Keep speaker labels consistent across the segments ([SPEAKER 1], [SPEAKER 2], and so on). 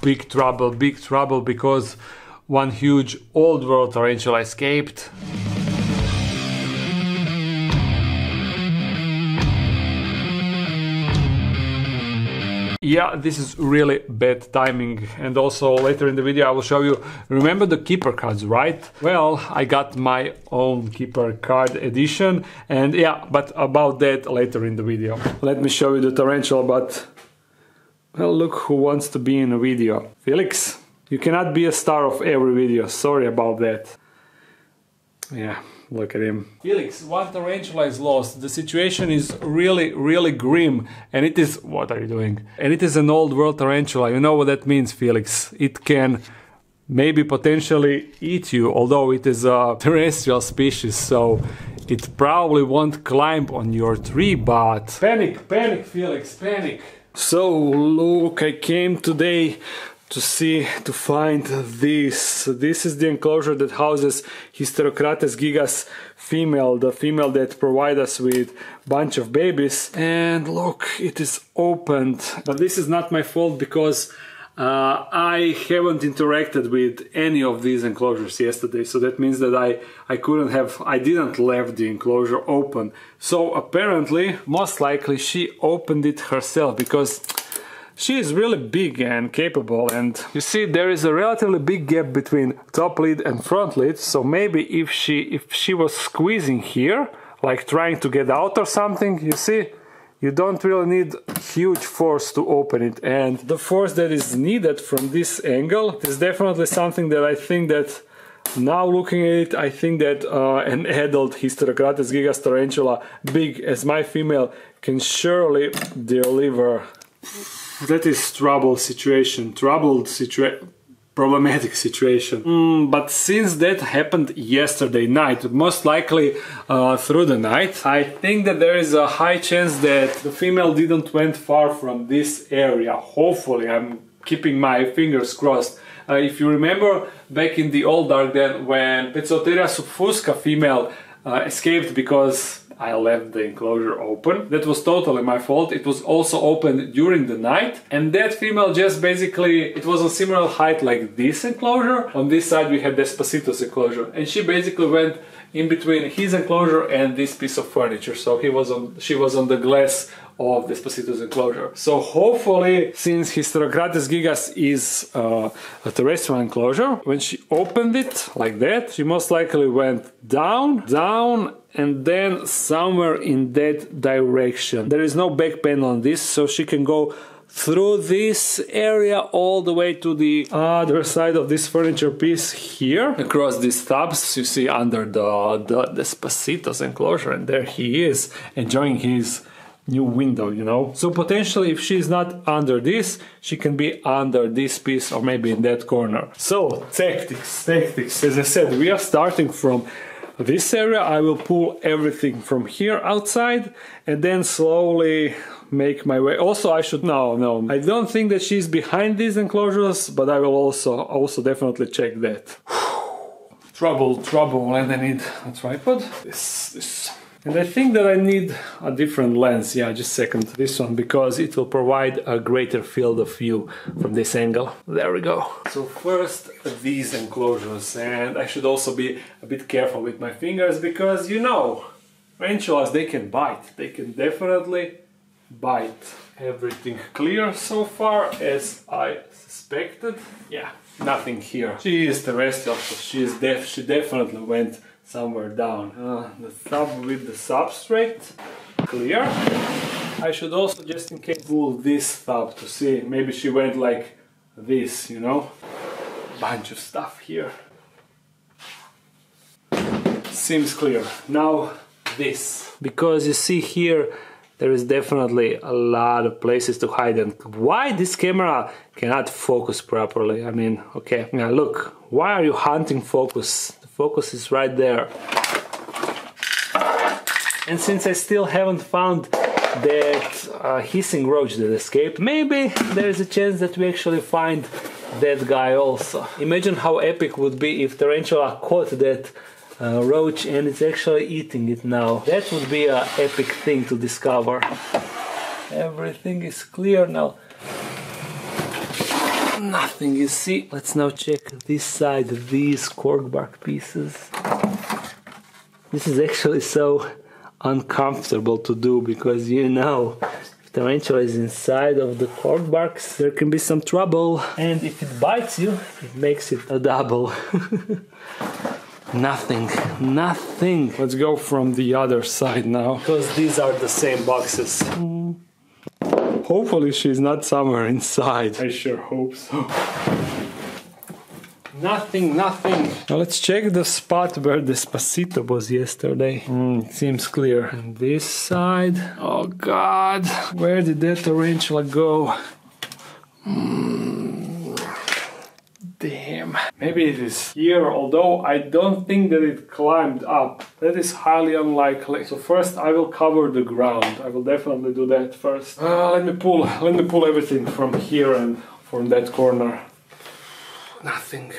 [SPEAKER 1] big trouble, because one huge old world tarantula escaped. Yeah, this is really bad timing, and also later in the video I will show you, remember the keeper cards, right? Well, I got my own keeper card edition, and yeah, but about that later in the video. Let me show you the tarantula, but well, look who wants to be in a video. Felix, you cannot be a star of every video, sorry about that. Yeah. Look at him. Felix, one tarantula is lost. The situation is really grim. And it is... What are you doing? And it is an old world tarantula. You know what that means, Felix? It can maybe potentially eat you, although it is a terrestrial species, so it probably won't climb on your tree, but... Panic, Felix, panic! So, look, I came today to find this. This is the enclosure that houses Hysterocrates gigas female, the female that provides us with bunch of babies. And look, it is opened. But this is not my fault, because I haven't interacted with any of these enclosures yesterday, so that means that I didn't leave the enclosure open. So apparently, most likely she opened it herself, because she is really big and capable, and you see there is a relatively big gap between top lid and front lid, so maybe if she was squeezing here, like trying to get out or something, you see, you don't really need huge force to open it, and the force that is needed from this angle is definitely something that I think that, now looking at it, I think that an adult Hysterocrates gigas tarantula, big as my female, can surely deliver. That is problematic situation. But since that happened yesterday night, most likely through the night, I think that there is a high chance that the female didn't went far from this area. Hopefully, I'm keeping my fingers crossed. If you remember back in the old dark then, when Pezzoteria subfusca female escaped because I left the enclosure open. That was totally my fault. It was also open during the night, and that female just basically, it was a similar height like this enclosure. On this side we had Despacito's enclosure, and she basically went in between his enclosure and this piece of furniture. So she was on the glass of Despacito's enclosure. So hopefully, since Hysterocrates gigas is a terrestrial enclosure, when she opened it like that, she most likely went down, and then somewhere in that direction. There is no back panel on this, so she can go through this area all the way to the other side of this furniture piece here, across these tubs you see under the Despacito's enclosure, and there he is enjoying his new window, you know. So potentially, if she's not under this, she can be under this piece or maybe in that corner. So tactics. As I said, we are starting from this area. I will pull everything from here outside and then slowly make my way. Also, I should no. I don't think that she's behind these enclosures, but I will also definitely check that. Trouble, and I need a tripod. This. And I think that I need a different lens. Yeah, just a second. This one, because it will provide a greater field of view from this angle. There we go. So first, these enclosures. And I should also be a bit careful with my fingers, because, you know, tarantulas, they can bite. They can definitely bite. Everything clear so far, as I suspected. Yeah, nothing here. She is terrestrial, so she definitely went somewhere down. The thumb with the substrate, clear. I should also, just in case, pull this thumb to see, maybe she went like this, you know. Bunch of stuff here. Seems clear. Now this. Because you see here, there is definitely a lot of places to hide, and why this camera cannot focus properly? I mean, okay, now look, why are you hunting focus? Focus is right there. And since I still haven't found that hissing roach that escaped, maybe there is a chance that we actually find that guy also. Imagine how epic would be if tarantula caught that roach and it's actually eating it now. That would be an epic thing to discover. Everything is clear now. Nothing, you see. Let's now check this side, these corkbark pieces. This is actually so uncomfortable to do because, you know, if tarantula is inside of the corkbarks, there can be some trouble. And if it bites you, it makes it a double. Nothing. Let's go from the other side now, because these are the same boxes. Hopefully she's not somewhere inside. I sure hope so. Nothing. Now let's check the spot where Despacito was yesterday. It seems clear. And this side. Oh God, where did that tarantula go? Damn. Maybe it is here, although I don't think that it climbed up. That is highly unlikely. So first I will cover the ground. I will definitely do that first. Let me pull everything from here and from that corner. Nothing.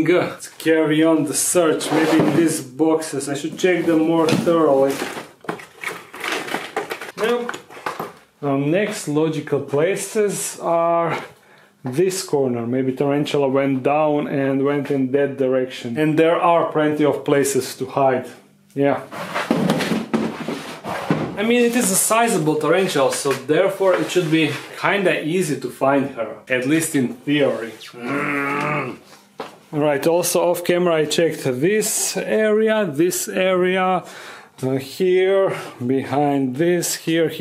[SPEAKER 1] Let's carry on the search. Maybe in these boxes. I should check them more thoroughly. Nope. Now next logical places are this corner. Maybe tarantula went down and went in that direction. And there are plenty of places to hide. Yeah. I mean, it is a sizable tarantula, so therefore it should be kinda easy to find her. At least in theory. Alright, also off camera I checked this area, here, behind this, here.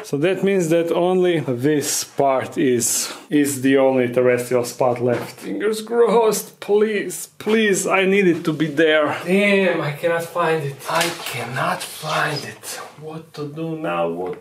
[SPEAKER 1] So that means that only this part is the only terrestrial spot left. Fingers crossed, please, I need it to be there. Damn, I cannot find it. What to do now,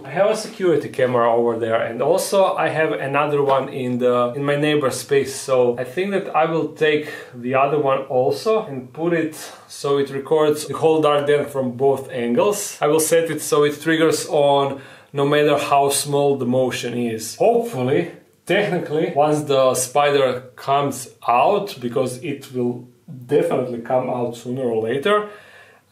[SPEAKER 1] I have a security camera over there, and also I have another one in my neighbor's space, so I think that I will take the other one also and put it so it records the whole dark den from both angles. I will set it so it triggers on no matter how small the motion is. Hopefully, technically, once the spider comes out, because it will definitely come out sooner or later,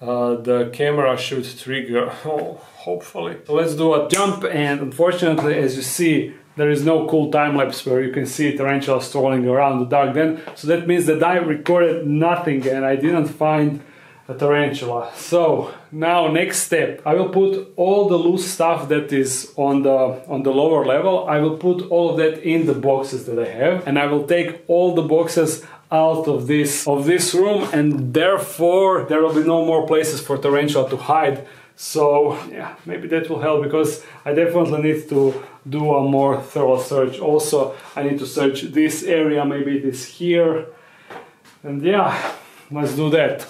[SPEAKER 1] the camera should trigger. Hopefully. So let's do a jump, and unfortunately, as you see, there is no cool time-lapse where you can see tarantula strolling around the dark den. So that means that I recorded nothing and I didn't find a tarantula. So now next step, I will put all the loose stuff that is on the lower level. I will put all of that in the boxes that I have, and I will take all the boxes out of this room, and therefore there will be no more places for tarantula to hide. So yeah, maybe that will help, because I definitely need to do a more thorough search. Also, I need to search this area, maybe this here, and yeah, let's do that.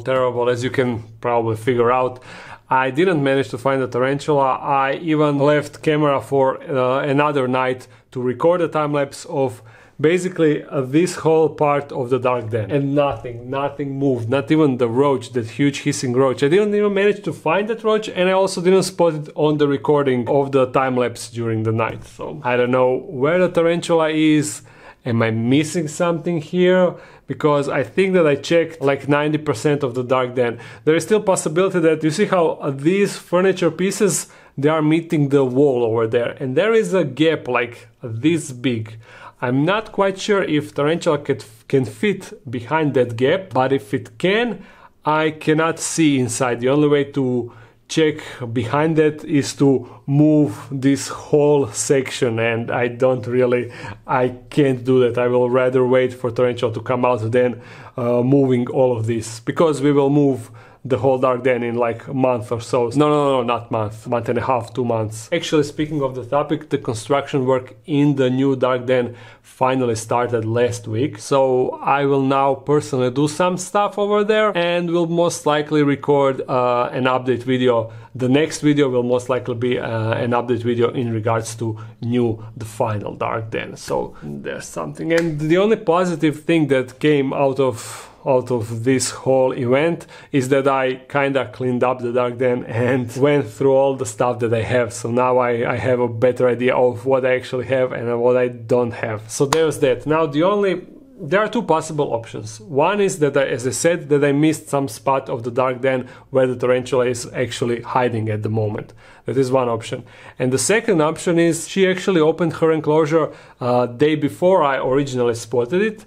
[SPEAKER 1] Terrible, as you can probably figure out. I didn't manage to find the tarantula. I even left camera for another night to record a time-lapse of basically this whole part of the dark den. And nothing moved, not even the roach, that huge hissing roach. I didn't even manage to find that roach, and I also didn't spot it on the recording of the time-lapse during the night. So I don't know where the tarantula is. Am I missing something here? Because I think that I checked like 90% of the dark den. There is still possibility that you see how these furniture pieces, they are meeting the wall over there, and there is a gap like this big. I'm not quite sure if tarantula can fit behind that gap, but if it can, I cannot see inside. The only way to check behind that is to move this whole section, and I can't do that. I will rather wait for Tarantula to come out than moving all of this, because we will move the whole dark den in like a month or so. No, not month and a half, 2 months. Actually, speaking of the topic, the construction work in the new dark den finally started last week. So I will now personally do some stuff over there, and will most likely record an update video. The next video will most likely be an update video in regards to the final dark den. So there's something. And the only positive thing that came out of this whole event is that I kinda cleaned up the dark den and went through all the stuff that I have. So now I have a better idea of what I actually have and what I don't have. So there's that. Now there are two possible options. One is that as I said, that I missed some spot of the dark den where the tarantula is actually hiding at the moment. That is one option. And the second option is she actually opened her enclosure day before I originally spotted it,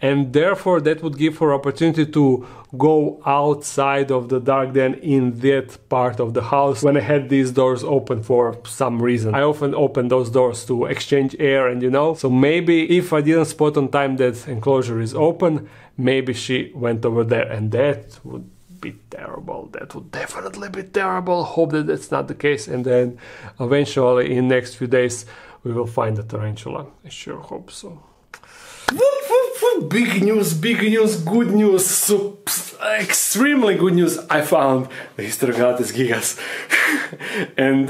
[SPEAKER 1] and therefore that would give her opportunity to go outside of the dark den in that part of the house when I had these doors open for some reason. I often open those doors to exchange air, and so maybe if I didn't spot on time that enclosure is open, maybe she went over there, and that would be terrible. That would definitely be terrible. Hope that that's not the case, and then eventually in next few days we will find the tarantula. I sure hope so. Big news, good news, so extremely good news. I found the Histogratis gigas. And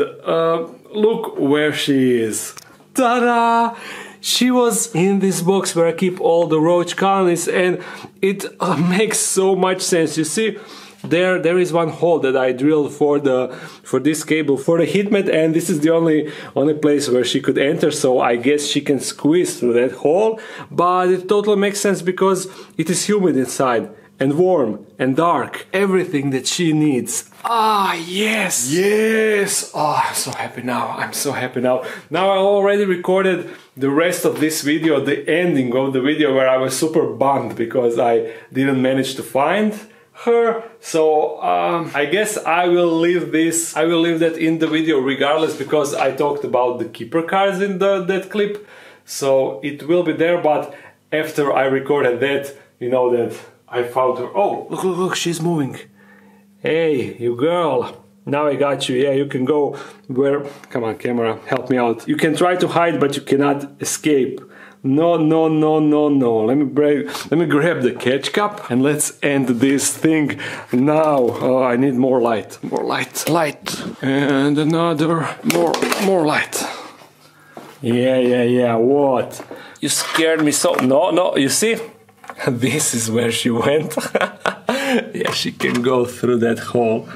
[SPEAKER 1] look where she is. Ta-da! She was in this box where I keep all the roach colonies, and it makes so much sense. You see, there is one hole that I drilled for this cable for the heat mat, and this is the only place where she could enter, so I guess she can squeeze through that hole. But it totally makes sense because it is humid inside and warm and dark, everything that she needs. Ah, yes. Oh, I'm so happy now. Now I already recorded the rest of this video, the ending of the video, where I was super bummed because I didn't manage to find her. So I guess I will leave that in the video regardless, because I talked about the keeper cards in that clip, so it will be there. But after I recorded that, that I found her. Oh, look, she's moving. Hey, you girl, now I got you. Yeah, you can go where, come on camera, help me out. You can try to hide, but you cannot escape. No. Let me grab the catch cup and let's end this thing now. Oh, I need more light. Light. And another, more light. Yeah. What? You scared me so. No, you see? This is where she went. Yeah, she can go through that hole.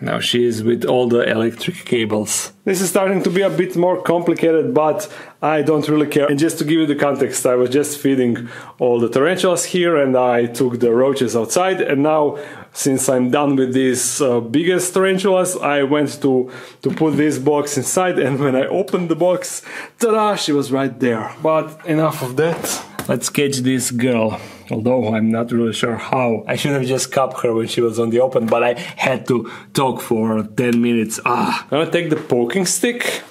[SPEAKER 1] Now she is with all the electric cables. This is starting to be a bit more complicated, but I don't really care. And just to give you the context, I was just feeding all the tarantulas here, and I took the roaches outside, and now, since I'm done with these biggest tarantulas, I went to put this box inside, and when I opened the box, ta-da, she was right there. But enough of that. Let's catch this girl. Although I'm not really sure how. I should have just caught her when she was on the open, but I had to talk for 10 minutes. I'm gonna take the poking stick.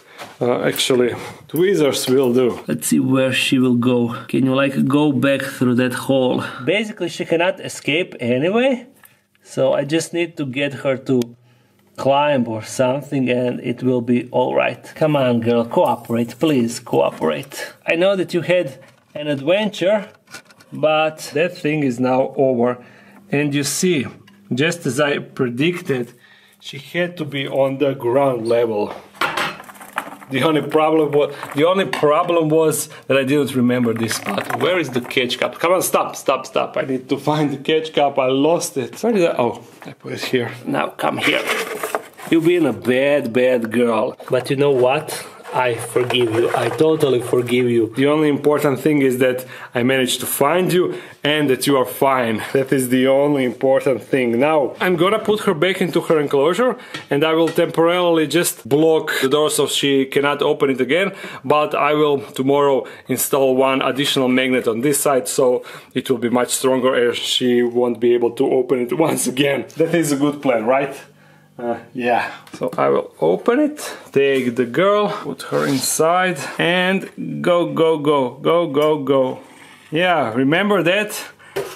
[SPEAKER 1] Actually, tweezers will do. Let's see where she will go. Can you go back through that hole? Basically, she cannot escape anyway. So I just need to get her to climb or something, and it will be alright. Come on, girl, cooperate, please, cooperate. I know that you had an adventure, but that thing is now over. And you see, just as I predicted, she had to be on the ground level. The only problem was that I didn't remember this spot. Where is the catch cup? Come on, stop. I need to find the catch cup. I lost it. Where did oh, I put it here. Now come here. You've been a bad girl. But you know what? I forgive you. I totally forgive you. The only important thing is that I managed to find you and that you are fine. That is the only important thing. Now, I'm gonna put her back into her enclosure and I will temporarily just block the door so she cannot open it again, but I will tomorrow install one additional magnet on this side so it will be much stronger and she won't be able to open it once again. That is a good plan, right? Yeah. So I will open it, take the girl, put her inside and go, go, go, go, go, go. Yeah, remember that?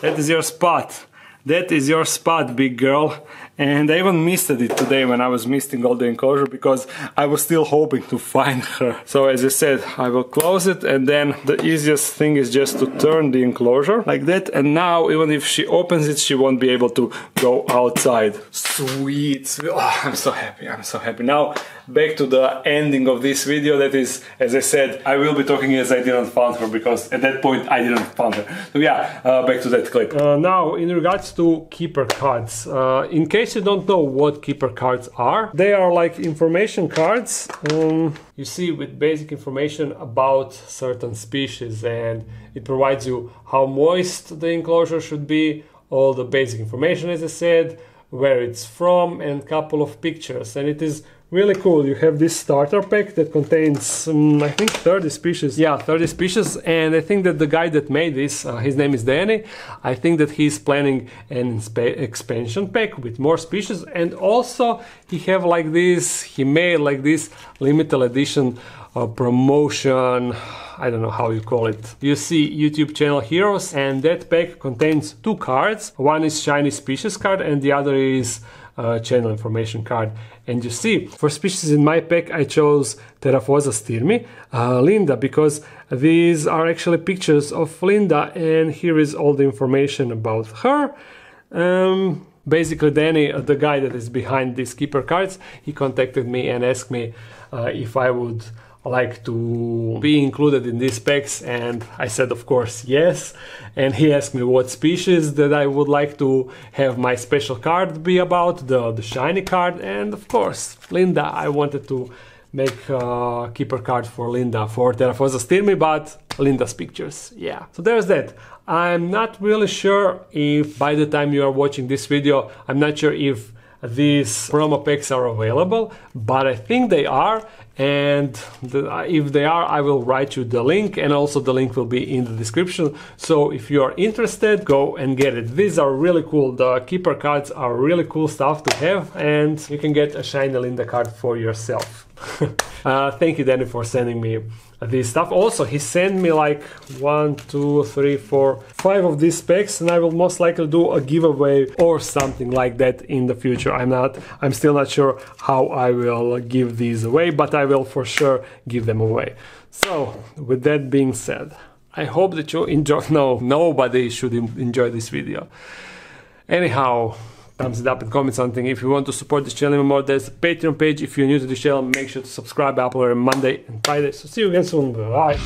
[SPEAKER 1] That is your spot. That is your spot, big girl. And I even missed it today when I was misting all the enclosure because I was still hoping to find her. So as I said, I will close it and then the easiest thing is just to turn the enclosure like that. And now even if she opens it, she won't be able to go outside. Sweet. Oh, I'm so happy. I'm so happy. Now back to the ending of this video. That is, as I said, I will be talking as I didn't find her because at that point I didn't find her. So yeah, back to that clip. Now in regards to keeper cards, in case you don't know what keeper cards are, they are like information cards, you see, with basic information about certain species, and it provides you how moist the enclosure should be, all the basic information as I said, where it's from, and a couple of pictures, and it is really cool. You have this starter pack that contains, I think 30 species. Yeah, 30 species, and I think that the guy that made this, his name is Danny, I think that he's planning an expansion pack with more species, and also he made like this limited edition promotion, I don't know how you call it. You see YouTube channel Heroes, and that pack contains 2 cards. One is shiny species card and the other is channel information card. And you see, for species in my pack I chose Tarantula Escape, Linda, because these are actually pictures of Linda and here is all the information about her. Basically Danny, the guy that is behind these keeper cards, he contacted me and asked me if I would like to be included in these packs, and I said of course yes, and he asked me what species that I would like to have my special card be about, the shiny card, and of course Linda. I wanted to make a keeper card for Linda, for Tarantula Escape, but Linda's pictures, yeah. So there's that. I'm not really sure if by the time you are watching this video, I'm not sure if these promo packs are available, but I think they are, and if they are, I will write you the link, and also the link will be in the description. So if you are interested, go and get it. These are really cool. The keeper cards are really cool stuff to have, and you can get a shiny Linda card for yourself. Thank you, Danny, for sending me this stuff. Also, he sent me like 1, 2, 3, 4, 5 of these packs, and I will most likely do a giveaway or something like that in the future. I'm still not sure how I will give these away, but I will for sure give them away. So with that being said, I hope that you enjoy. No, nobody should enjoy this video. Anyhow, thumbs it up and comment something. If you want to support this channel more, there's a Patreon page. If you're new to the channel, make sure to subscribe. I upload on Monday and Friday. So see you again soon. Bye.